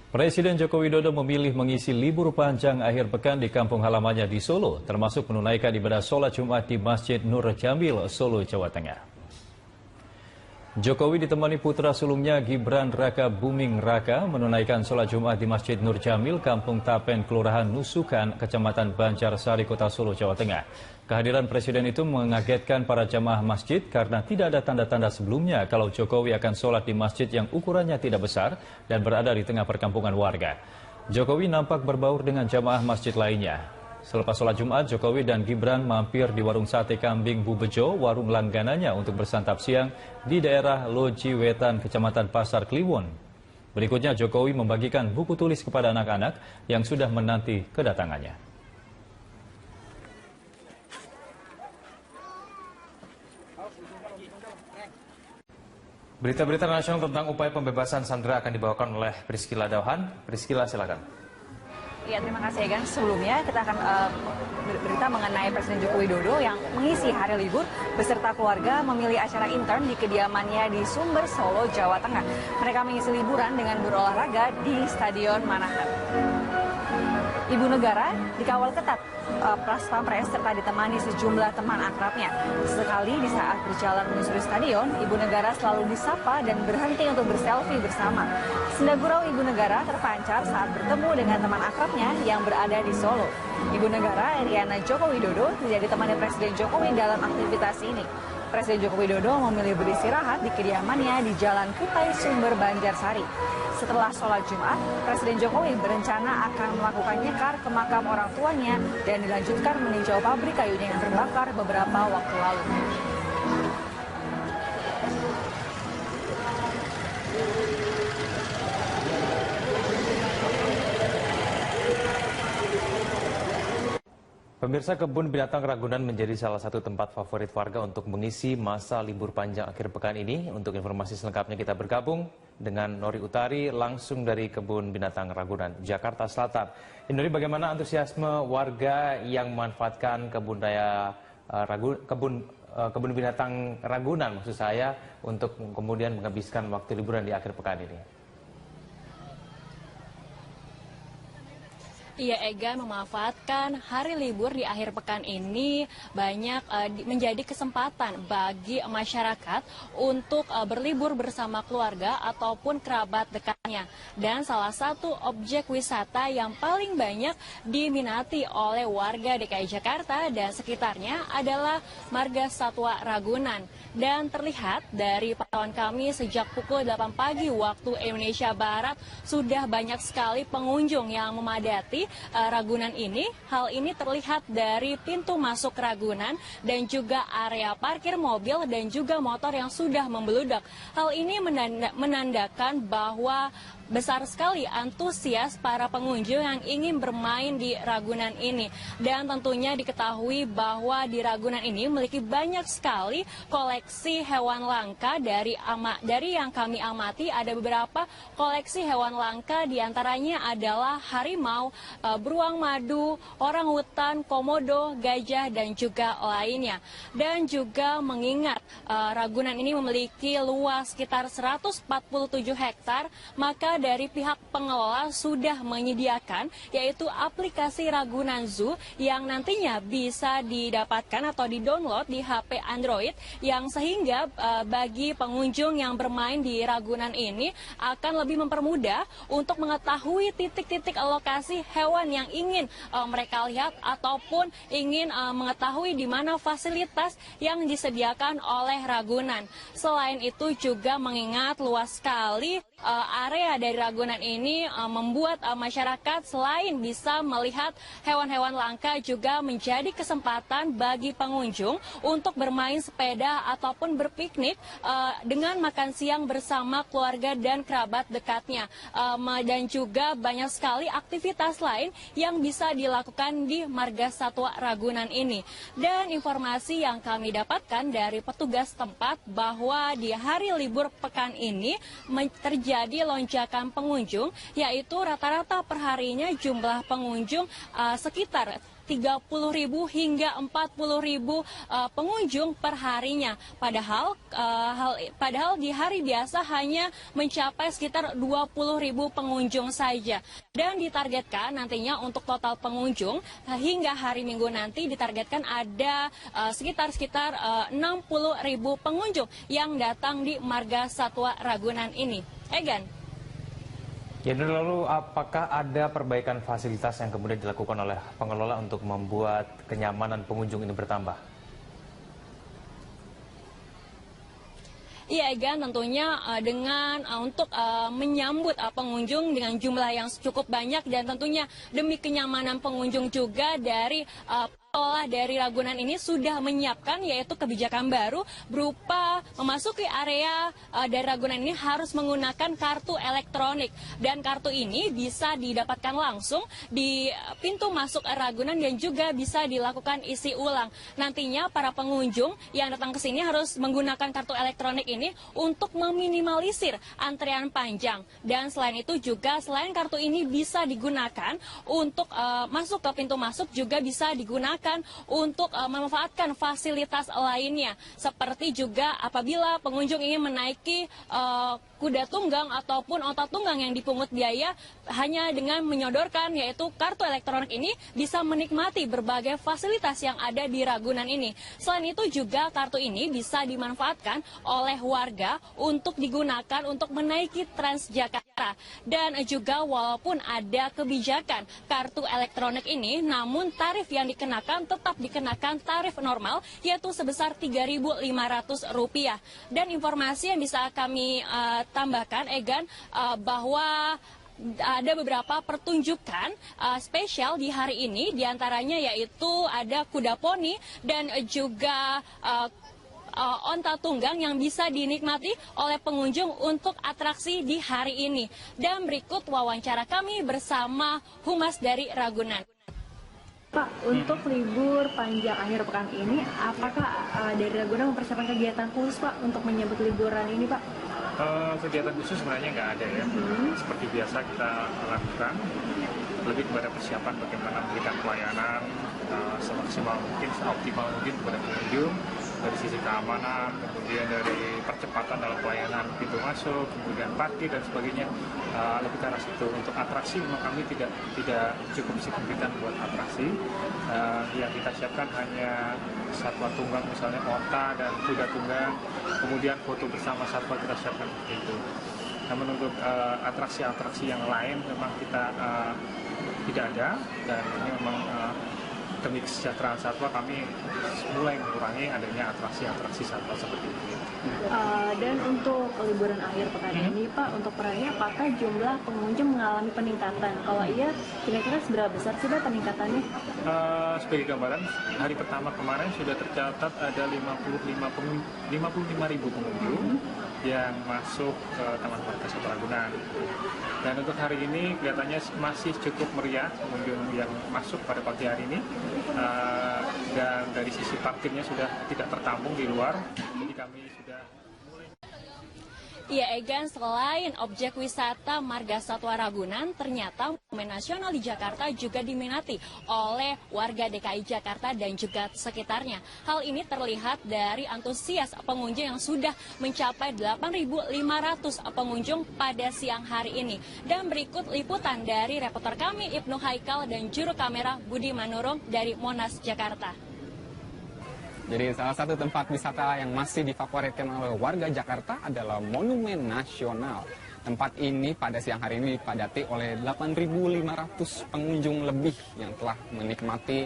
Presiden Joko Widodo memilih mengisi libur panjang akhir pekan di kampung halamannya di Solo, termasuk menunaikan ibadah sholat Jumat di Masjid Nur Jamil, Solo, Jawa Tengah. Jokowi ditemani putra sulungnya Gibran Raka Buming Raka menunaikan sholat Jumat di Masjid Nur Jamil, Kampung Tapen, Kelurahan Nusukan, Kecamatan Banjarsari, Kota Solo, Jawa Tengah. Kehadiran Presiden itu mengagetkan para jamaah masjid karena tidak ada tanda-tanda sebelumnya kalau Jokowi akan sholat di masjid yang ukurannya tidak besar dan berada di tengah perkampungan warga. Jokowi nampak berbaur dengan jamaah masjid lainnya. Selepas sholat Jumat, Jokowi dan Gibran mampir di warung sate kambing Bu Bejo, warung langganannya untuk bersantap siang di daerah Loji Wetan, Kecamatan Pasar Kliwon. Berikutnya Jokowi membagikan buku tulis kepada anak-anak yang sudah menanti kedatangannya. Berita-berita nasional tentang upaya pembebasan sandera akan dibawakan oleh Priscila Dauhan. Priscila, silakan. Ya, terima kasih Egan. Sebelumnya kita akan berita mengenai Presiden Joko Widodo yang mengisi hari libur beserta keluarga memilih acara intern di kediamannya di Sumber, Solo, Jawa Tengah. Mereka mengisi liburan dengan berolahraga di Stadion Manahan. Ibu negara dikawal ketat Pas Pampres serta ditemani sejumlah teman akrabnya. Sekali di saat berjalan menyusuri stadion, Ibu Negara selalu disapa dan berhenti untuk berselfie bersama. Senda gurau Ibu Negara terpancar saat bertemu dengan teman akrabnya yang berada di Solo. Ibu Negara Iriana Joko Widodo tidak ditemani Presiden Jokowi dalam aktivitas ini. Presiden Joko Widodo memilih beristirahat di kediamannya di Jalan Kutai Sumber, Banjarsari. Setelah sholat Jumat, Presiden Jokowi berencana akan melakukan nyekar ke makam orang tuanya dan dilanjutkan meninjau pabrik kayunya yang terbakar beberapa waktu lalu. Pemirsa, Kebun Binatang Ragunan menjadi salah satu tempat favorit warga untuk mengisi masa libur panjang akhir pekan ini. Untuk informasi selengkapnya kita bergabung dengan Nori Utari langsung dari Kebun Binatang Ragunan, Jakarta Selatan. Nori, bagaimana antusiasme warga yang memanfaatkan kebun binatang Ragunan maksud saya untuk kemudian menghabiskan waktu liburan di akhir pekan ini? Iya, Egan, memanfaatkan hari libur di akhir pekan ini banyak menjadi kesempatan bagi masyarakat untuk berlibur bersama keluarga ataupun kerabat dekatnya. Dan salah satu objek wisata yang paling banyak diminati oleh warga DKI Jakarta dan sekitarnya adalah Marga Satwa Ragunan. Dan terlihat dari pantauan kami sejak pukul 8 pagi waktu Indonesia Barat sudah banyak sekali pengunjung yang memadati Ragunan ini. Hal ini terlihat dari pintu masuk Ragunan dan juga area parkir mobil dan juga motor yang sudah membeludak. Hal ini menandakan bahwa besar sekali antusias para pengunjung yang ingin bermain di Ragunan ini. Dan tentunya diketahui bahwa di Ragunan ini memiliki banyak sekali koleksi hewan langka. Dari yang kami amati ada beberapa koleksi hewan langka, diantaranya adalah harimau, beruang madu, orangutan, komodo, gajah, dan juga lainnya. Dan juga mengingat Ragunan ini memiliki luas sekitar 147 hektar, maka dari pihak pengelola sudah menyediakan yaitu aplikasi Ragunan Zoo yang nantinya bisa didapatkan atau di-download di HP Android, yang sehingga bagi pengunjung yang bermain di Ragunan ini akan lebih mempermudah untuk mengetahui titik-titik lokasi hewan yang ingin mereka lihat ataupun ingin mengetahui di mana fasilitas yang disediakan oleh Ragunan. Selain itu juga mengingat luas sekali area dari Ragunan ini membuat masyarakat selain bisa melihat hewan-hewan langka juga menjadi kesempatan bagi pengunjung untuk bermain sepeda ataupun berpiknik dengan makan siang bersama keluarga dan kerabat dekatnya. Dan juga banyak sekali aktivitas lain yang bisa dilakukan di Marga Satwa Ragunan ini. Dan informasi yang kami dapatkan dari petugas tempat bahwa di hari libur pekan ini terjadi terjadi lonjakan pengunjung, yaitu rata-rata perharinya jumlah pengunjung sekitar 30.000 hingga 40.000 pengunjung per harinya. Padahal di hari biasa hanya mencapai sekitar 20.000 pengunjung saja. Dan ditargetkan nantinya untuk total pengunjung hingga hari Minggu nanti ditargetkan ada sekitar 60.000 pengunjung yang datang di Marga Satwa Ragunan ini. Egan. Ya, lalu apakah ada perbaikan fasilitas yang kemudian dilakukan oleh pengelola untuk membuat kenyamanan pengunjung ini bertambah? Iya, Egan, tentunya dengan untuk menyambut pengunjung dengan jumlah yang cukup banyak dan tentunya demi kenyamanan pengunjung juga dari pengelola dari Ragunan ini sudah menyiapkan yaitu kebijakan baru berupa memasuki area dari Ragunan ini harus menggunakan kartu elektronik, dan kartu ini bisa didapatkan langsung di pintu masuk Ragunan dan juga bisa dilakukan isi ulang. Nantinya para pengunjung yang datang ke sini harus menggunakan kartu elektronik ini untuk meminimalisir antrean panjang, dan selain itu juga selain kartu ini bisa digunakan untuk masuk ke pintu masuk, juga bisa digunakan untuk memanfaatkan fasilitas lainnya, seperti juga apabila pengunjung ingin menaiki kuda tunggang ataupun onta tunggang yang dipungut biaya, hanya dengan menyodorkan yaitu kartu elektronik ini bisa menikmati berbagai fasilitas yang ada di Ragunan ini. Selain itu juga kartu ini bisa dimanfaatkan oleh warga untuk digunakan untuk menaiki Transjakarta. Dan juga walaupun ada kebijakan kartu elektronik ini, namun tarif yang dikenakan tetap dikenakan tarif normal yaitu sebesar Rp3.500. Dan informasi yang bisa kami tambahkan, Egan, bahwa ada beberapa pertunjukan spesial di hari ini, diantaranya yaitu ada kuda poni dan juga onta tunggang yang bisa dinikmati oleh pengunjung untuk atraksi di hari ini. Dan berikut wawancara kami bersama Humas dari Ragunan. Pak, untuk libur panjang akhir pekan ini, apakah dari Ragunan mempersiapkan kegiatan khusus, Pak, untuk menyambut liburan ini, Pak? Kegiatan khusus sebenarnya nggak ada ya. Seperti biasa kita lakukan, lebih kepada persiapan bagaimana memberikan pelayanan semaksimal mungkin, seoptimal mungkin kepada pengunjung, dari sisi keamanan, kemudian dari percepatan dalam pelayanan pintu masuk, kemudian parkir dan sebagainya, lebih ke arah situ. Untuk atraksi memang kami tidak cukup signifikan buat atraksi. Yang kita siapkan hanya satwa tunggang, misalnya onta dan kuda tunggang, kemudian foto bersama satwa kita siapkan seperti itu. Namun untuk atraksi-atraksi yang lain memang kita tidak ada, dan ini memang demi kesejahteraan satwa kami mulai mengurangi adanya atraksi-atraksi satwa seperti ini. Dan untuk liburan akhir pekan ini, Pak, untuk perayaan apakah jumlah pengunjung mengalami peningkatan? Kalau iya, kira-kira seberapa besar sih, Pak, peningkatannya? Sebagai gambaran, hari pertama kemarin sudah tercatat ada 55.000 pengunjung yang masuk ke Taman Marga Satwa Ragunan. Dan untuk hari ini kelihatannya masih cukup meriah pengunjung yang masuk pada pagi hari ini. Dan dari sisi parkirnya sudah tidak tertampung di luar, jadi kami sudah mulai. Ya, Egan, selain objek wisata Marga Satwa Ragunan, ternyata Monumen Nasional di Jakarta juga diminati oleh warga DKI Jakarta dan juga sekitarnya. Hal ini terlihat dari antusias pengunjung yang sudah mencapai 8.500 pengunjung pada siang hari ini. Dan berikut liputan dari reporter kami Ibnu Haikal dan juru kamera Budi Manurung dari Monas, Jakarta. Jadi salah satu tempat wisata yang masih difavoritkan oleh warga Jakarta adalah Monumen Nasional. Tempat ini pada siang hari ini dipadati oleh 8.500 pengunjung lebih yang telah menikmati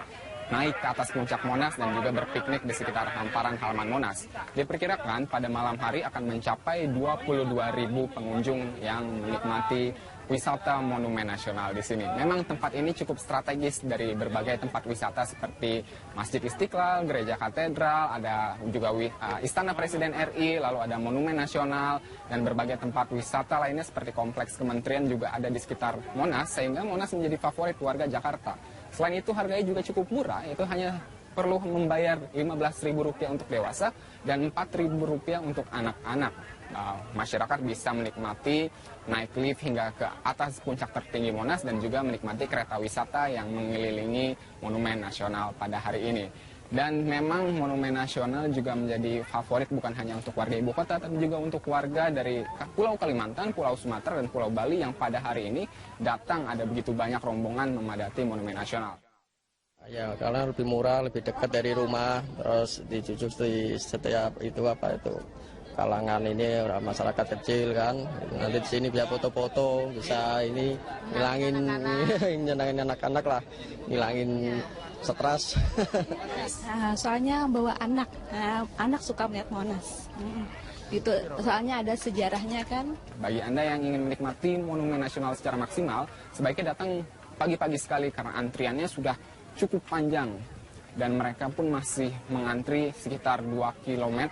naik ke atas puncak Monas dan juga berpiknik di sekitar hamparan halaman Monas. Diperkirakan pada malam hari akan mencapai 22.000 pengunjung yang menikmati wisata Monumen Nasional di sini. Memang tempat ini cukup strategis dari berbagai tempat wisata seperti Masjid Istiqlal, Gereja Katedral, ada juga Istana Presiden RI, lalu ada Monumen Nasional, dan berbagai tempat wisata lainnya seperti kompleks kementerian juga ada di sekitar Monas, sehingga Monas menjadi favorit warga Jakarta. Selain itu harganya juga cukup murah, itu hanya perlu membayar Rp15.000 untuk dewasa dan Rp4.000 untuk anak-anak. masyarakat bisa menikmati naik lift hingga ke atas puncak tertinggi Monas dan juga menikmati kereta wisata yang mengelilingi Monumen Nasional pada hari ini. Dan memang Monumen Nasional juga menjadi favorit bukan hanya untuk warga ibu kota, tapi juga untuk warga dari Pulau Kalimantan, Pulau Sumatera, dan Pulau Bali yang pada hari ini datang ada begitu banyak rombongan memadati Monumen Nasional. Ya, karena lebih murah, lebih dekat dari rumah, terus dijujuk di setiap itu kalangan ini masyarakat kecil kan. Nanti di sini bisa foto-foto, bisa ini ngilangin nyenangin anak-anak lah, ngilangin stres. Soalnya bawa anak, anak suka melihat Monas. Itu soalnya ada sejarahnya kan. Bagi Anda yang ingin menikmati Monumen Nasional secara maksimal, sebaiknya datang pagi-pagi sekali karena antriannya sudah cukup panjang dan mereka pun masih mengantri sekitar 2 km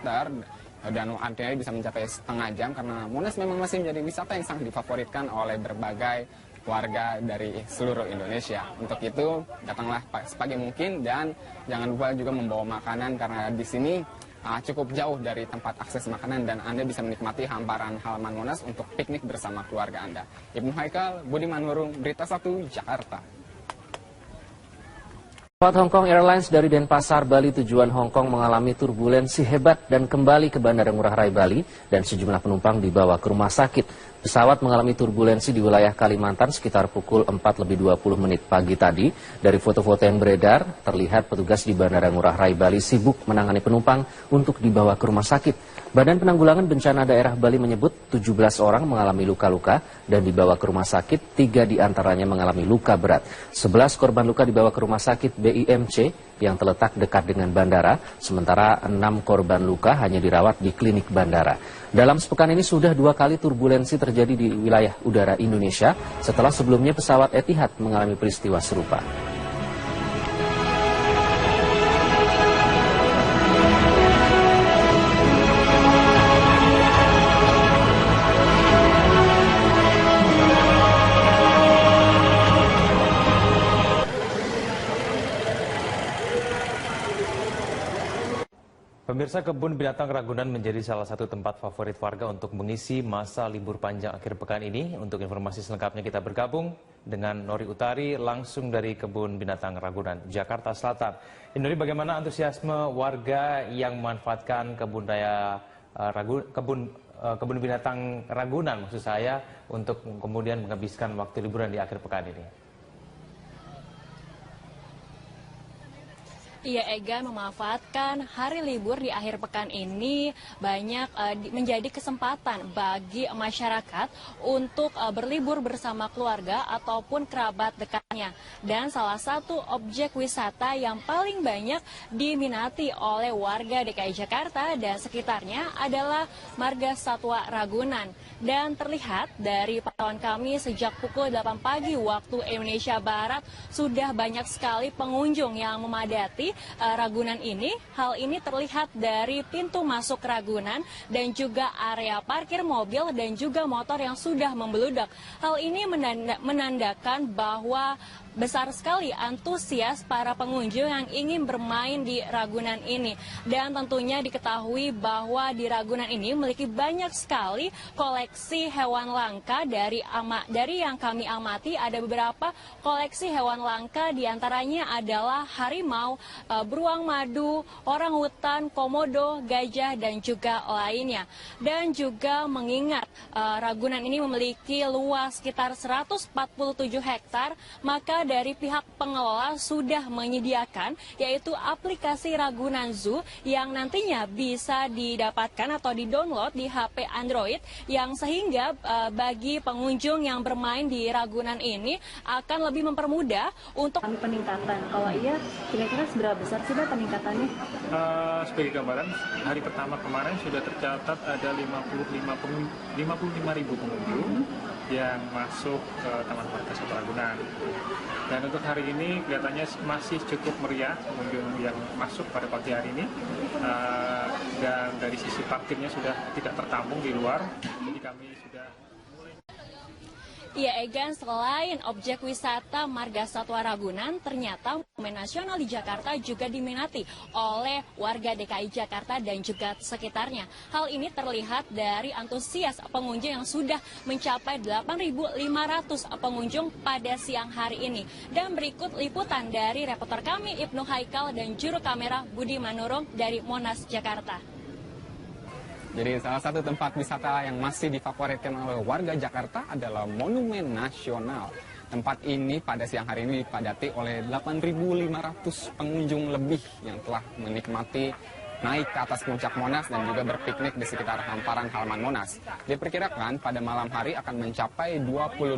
dan antriannya bisa mencapai setengah jam karena Monas memang masih menjadi wisata yang sangat difavoritkan oleh berbagai warga dari seluruh Indonesia. Untuk itu, datanglah sepagi mungkin dan jangan lupa juga membawa makanan karena di sini cukup jauh dari tempat akses makanan dan Anda bisa menikmati hamparan halaman Monas untuk piknik bersama keluarga Anda. Ibnu Haikal, Budiman Nurung, Berita 1, Jakarta. Pesawat Hong Kong Airlines dari Denpasar, Bali tujuan Hong Kong mengalami turbulensi hebat dan kembali ke Bandara Ngurah Rai Bali dan sejumlah penumpang dibawa ke rumah sakit. Pesawat mengalami turbulensi di wilayah Kalimantan sekitar pukul 4:20 pagi tadi. Dari foto-foto yang beredar, terlihat petugas di Bandara Ngurah Rai Bali sibuk menangani penumpang untuk dibawa ke rumah sakit. Badan Penanggulangan Bencana Daerah Bali menyebut 17 orang mengalami luka-luka dan dibawa ke rumah sakit, 3 diantaranya mengalami luka berat. 11 korban luka dibawa ke rumah sakit BIMC yang terletak dekat dengan bandara, sementara 6 korban luka hanya dirawat di klinik bandara. Dalam sepekan ini sudah 2 kali turbulensi terjadi di wilayah udara Indonesia setelah sebelumnya pesawat Etihad mengalami peristiwa serupa. Pemirsa, Kebun Binatang Ragunan menjadi salah satu tempat favorit warga untuk mengisi masa libur panjang akhir pekan ini. Untuk informasi selengkapnya kita bergabung dengan Nori Utari langsung dari Kebun Binatang Ragunan, Jakarta Selatan. Nori, bagaimana antusiasme warga yang memanfaatkan kebun binatang Ragunan maksud saya untuk kemudian menghabiskan waktu liburan di akhir pekan ini? Iya, Ega, memanfaatkan hari libur di akhir pekan ini banyak menjadi kesempatan bagi masyarakat untuk berlibur bersama keluarga ataupun kerabat dekatnya. Dan salah satu objek wisata yang paling banyak diminati oleh warga DKI Jakarta dan sekitarnya adalah Marga Satwa Ragunan. Dan terlihat dari pantauan kami sejak pukul 8 pagi waktu Indonesia Barat sudah banyak sekali pengunjung yang memadati Ragunan ini. Hal ini terlihat dari pintu masuk Ragunan dan juga area parkir mobil dan juga motor yang sudah membeludak. Hal ini menandakan bahwa besar sekali antusias para pengunjung yang ingin bermain di Ragunan ini. Dan tentunya diketahui bahwa di Ragunan ini memiliki banyak sekali koleksi hewan langka. Dari yang kami amati ada beberapa koleksi hewan langka, diantaranya adalah harimau, beruang madu, orangutan, komodo, gajah, dan juga lainnya. Dan juga mengingat Ragunan ini memiliki luas sekitar 147 hektar, maka dari pihak pengelola sudah menyediakan yaitu aplikasi Ragunan Zoo yang nantinya bisa didapatkan atau di-download di HP Android, yang sehingga bagi pengunjung yang bermain di Ragunan ini akan lebih mempermudah untuk peningkatan. Kalau iya, kira-kira seberapa besar sih peningkatannya? Sebagai gambaran, hari pertama kemarin sudah tercatat ada 55.000 pengunjung yang masuk ke Taman Marga Satwa Ragunan. Dan untuk hari ini kelihatannya masih cukup meriah pengunjung yang masuk pada pagi hari ini. Dan dari sisi parkirnya sudah tidak tertampung di luar, jadi kami sudah mulai. Ya Egan, selain objek wisata Marga Satwa Ragunan, ternyata Monumen Nasional di Jakarta juga diminati oleh warga DKI Jakarta dan juga sekitarnya. Hal ini terlihat dari antusias pengunjung yang sudah mencapai 8.500 pengunjung pada siang hari ini. Dan berikut liputan dari reporter kami Ibnu Haikal dan juru kamera Budi Manurung dari Monas, Jakarta. Jadi salah satu tempat wisata yang masih difavoritkan oleh warga Jakarta adalah Monumen Nasional. Tempat ini pada siang hari ini dipadati oleh 8.500 pengunjung lebih yang telah menikmati naik ke atas puncak Monas dan juga berpiknik di sekitar hamparan halaman Monas. Diperkirakan pada malam hari akan mencapai 22.000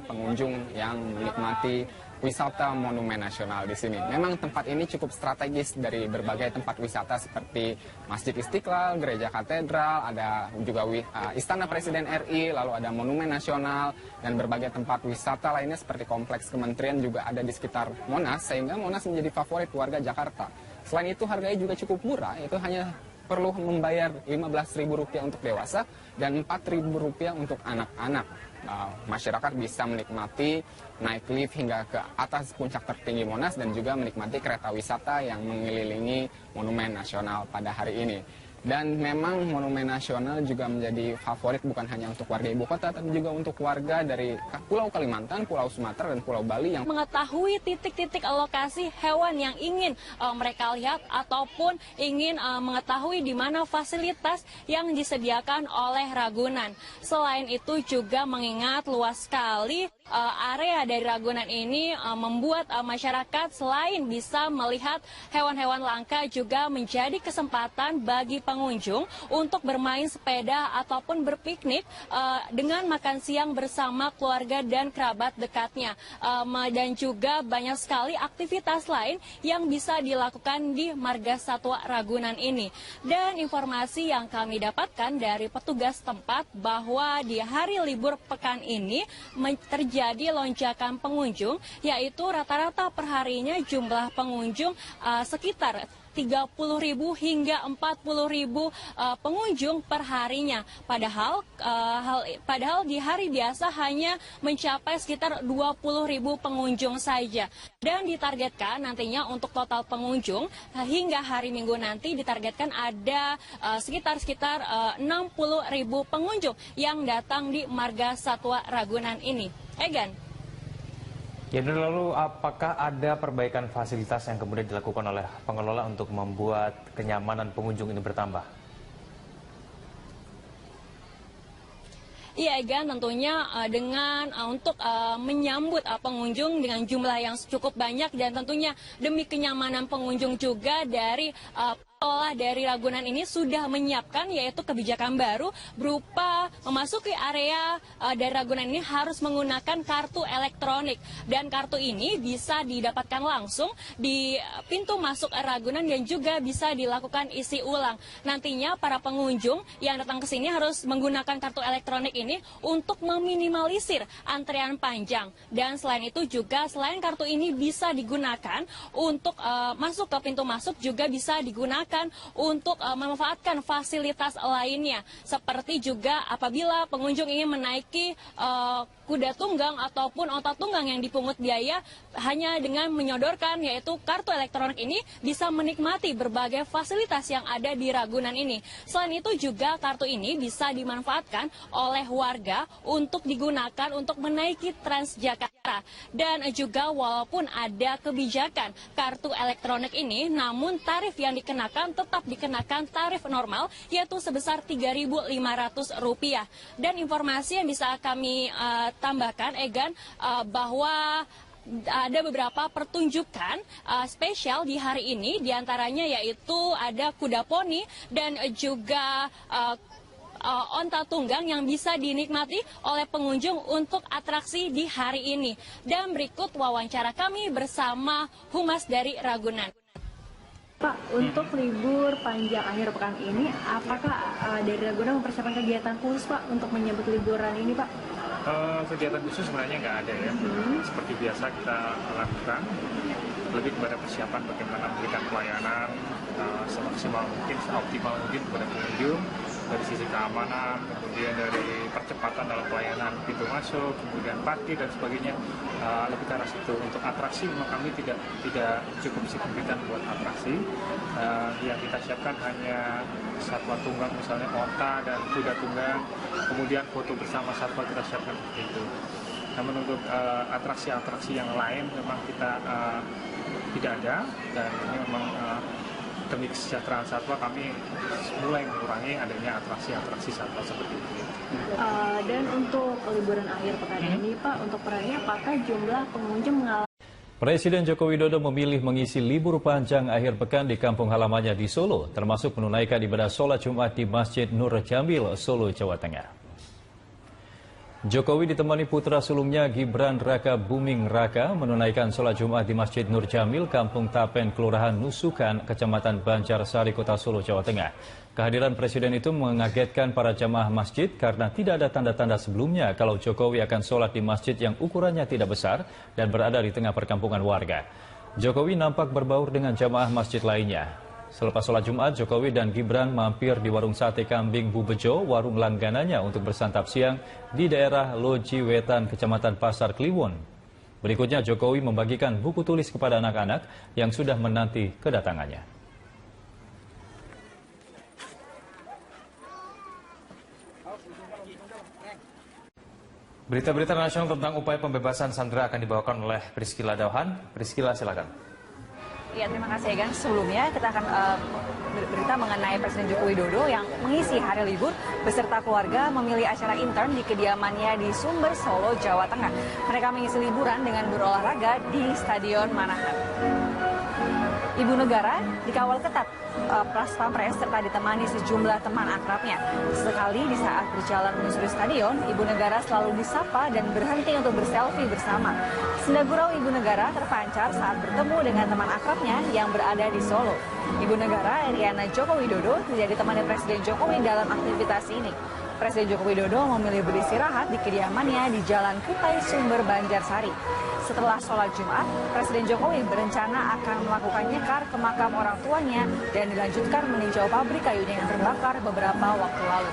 pengunjung yang menikmati wisata Monumen Nasional di sini. Memang tempat ini cukup strategis dari berbagai tempat wisata seperti Masjid Istiqlal, Gereja Katedral, ada juga Istana Presiden RI, lalu ada Monumen Nasional, dan berbagai tempat wisata lainnya seperti kompleks kementerian juga ada di sekitar Monas, sehingga Monas menjadi favorit warga Jakarta. Selain itu harganya juga cukup murah, yaitu hanya perlu membayar Rp15.000 untuk dewasa dan Rp4.000 untuk anak-anak. Masyarakat bisa menikmati naik lift hingga ke atas puncak tertinggi Monas dan juga menikmati kereta wisata yang mengelilingi Monumen Nasional pada hari ini. Dan memang Monumen Nasional juga menjadi favorit bukan hanya untuk warga ibu kota, tapi juga untuk warga dari Pulau Kalimantan, Pulau Sumatera, dan Pulau Bali yang mengetahui titik-titik lokasi hewan yang ingin mereka lihat ataupun ingin mengetahui di mana fasilitas yang disediakan oleh Ragunan. Selain itu juga mengingat luas sekali area dari Ragunan ini membuat masyarakat selain bisa melihat hewan-hewan langka juga menjadi kesempatan bagi pengunjung untuk bermain sepeda ataupun berpiknik dengan makan siang bersama keluarga dan kerabat dekatnya. Dan juga banyak sekali aktivitas lain yang bisa dilakukan di Marga Satwa Ragunan ini. Dan informasi yang kami dapatkan dari petugas tempat bahwa di hari libur pekan ini terjadi lonjakan pengunjung, yaitu rata-rata perharinya jumlah pengunjung sekitar 30.000 hingga 40.000 pengunjung per harinya. Padahal di hari biasa hanya mencapai sekitar 20.000 pengunjung saja. Dan ditargetkan nantinya untuk total pengunjung hingga hari Minggu nanti ditargetkan ada sekitar 60.000 pengunjung yang datang di Marga Satwa Ragunan ini. Egan. Ya, lalu apakah ada perbaikan fasilitas yang kemudian dilakukan oleh pengelola untuk membuat kenyamanan pengunjung ini bertambah? Iya, Egan, tentunya dengan untuk menyambut pengunjung dengan jumlah yang cukup banyak dan tentunya demi kenyamanan pengunjung juga dari pengelola dari Ragunan ini sudah menyiapkan yaitu kebijakan baru berupa memasuki area dari Ragunan ini harus menggunakan kartu elektronik, dan kartu ini bisa didapatkan langsung di pintu masuk Ragunan dan juga bisa dilakukan isi ulang. Nantinya para pengunjung yang datang ke sini harus menggunakan kartu elektronik ini untuk meminimalisir antrean panjang, dan selain itu juga selain kartu ini bisa digunakan untuk masuk ke pintu masuk juga bisa digunakan untuk memanfaatkan fasilitas lainnya, seperti juga apabila pengunjung ingin menaiki kuda tunggang ataupun onta tunggang yang dipungut biaya, hanya dengan menyodorkan yaitu kartu elektronik ini bisa menikmati berbagai fasilitas yang ada di Ragunan ini. Selain itu juga kartu ini bisa dimanfaatkan oleh warga untuk digunakan untuk menaiki Transjakarta. Dan juga walaupun ada kebijakan kartu elektronik ini, namun tarif yang dikenakan tetap dikenakan tarif normal yaitu sebesar Rp3.500. Dan informasi yang bisa kami tambahkan, Egan, bahwa ada beberapa pertunjukan spesial di hari ini, diantaranya yaitu ada kuda poni dan juga onta tunggang yang bisa dinikmati oleh pengunjung untuk atraksi di hari ini. Dan berikut wawancara kami bersama Humas dari Ragunan. Pak, untuk libur panjang akhir pekan ini, apakah dari Ragunan mempersiapkan kegiatan khusus Pak untuk menyambut liburan ini Pak? Kegiatan khusus sebenarnya nggak ada ya. Seperti biasa kita lakukan, lebih kepada persiapan bagaimana memberikan pelayanan semaksimal mungkin, seoptimal mungkin kepada pengunjung. dari sisi keamanan, kemudian dari percepatan dalam pelayanan pintu masuk, kemudian parkir dan sebagainya, lebih ke arah situ. Untuk atraksi memang kami tidak cukup signifikan buat atraksi. Yang kita siapkan hanya satwa tunggang, misalnya onta dan kuda tunggang, kemudian foto bersama satwa kita siapkan seperti itu. Namun untuk atraksi-atraksi yang lain memang kita tidak ada, dan ini memang demi kesejahteraan satwa kami mulai mengurangi adanya atraksi-atraksi satwa seperti itu. Dan untuk liburan akhir pekan ini Pak, untuk perannya apakah jumlah pengunjung mengalami? Presiden Joko Widodo memilih mengisi libur panjang akhir pekan di kampung halamannya di Solo, termasuk menunaikan ibadah sholat Jumat di Masjid Nur Jamil, Solo, Jawa Tengah. Jokowi ditemani putra sulungnya Gibran Raka Buming Raka menunaikan sholat Jumat di Masjid Nur Jamil, Kampung Tapen, Kelurahan Nusukan, Kecamatan Banjarsari, Kota Solo, Jawa Tengah. Kehadiran Presiden itu mengagetkan para jamaah masjid karena tidak ada tanda-tanda sebelumnya kalau Jokowi akan sholat di masjid yang ukurannya tidak besar dan berada di tengah perkampungan warga. Jokowi nampak berbaur dengan jamaah masjid lainnya. Selepas sholat Jumat, Jokowi dan Gibran mampir di warung sate kambing Bu Bejo, warung langganannya untuk bersantap siang di daerah Loji Wetan, Kecamatan Pasar Kliwon. Berikutnya Jokowi membagikan buku tulis kepada anak-anak yang sudah menanti kedatangannya. Berita-berita nasional tentang upaya pembebasan sandera akan dibawakan oleh Priscila Dauhan. Priscila, silakan. Ya, terima kasih Egan. Sebelumnya kita akan berita mengenai Presiden Joko Widodo yang mengisi hari libur beserta keluarga memilih acara intern di kediamannya di Sumber, Solo, Jawa Tengah. Mereka mengisi liburan dengan berolahraga di Stadion Manahan. Ibu negara dikawal ketat Pas Pampres serta ditemani sejumlah teman akrabnya. Sekali di saat berjalan menyusuri stadion, Ibu Negara selalu disapa dan berhenti untuk berselfie bersama. Senda gurau Ibu Negara terpancar saat bertemu dengan teman akrabnya yang berada di Solo. Ibu Negara Eriana Joko Widodo tidak ditemani Presiden Jokowi dalam aktivitas ini. Presiden Joko Widodo memilih beristirahat di kediamannya di Jalan Kutai Sumber, Banjarsari. Setelah sholat Jumat, Presiden Jokowi berencana akan melakukan nyekar ke makam orang tuanya dan dilanjutkan meninjau pabrik kayunya yang terbakar beberapa waktu lalu.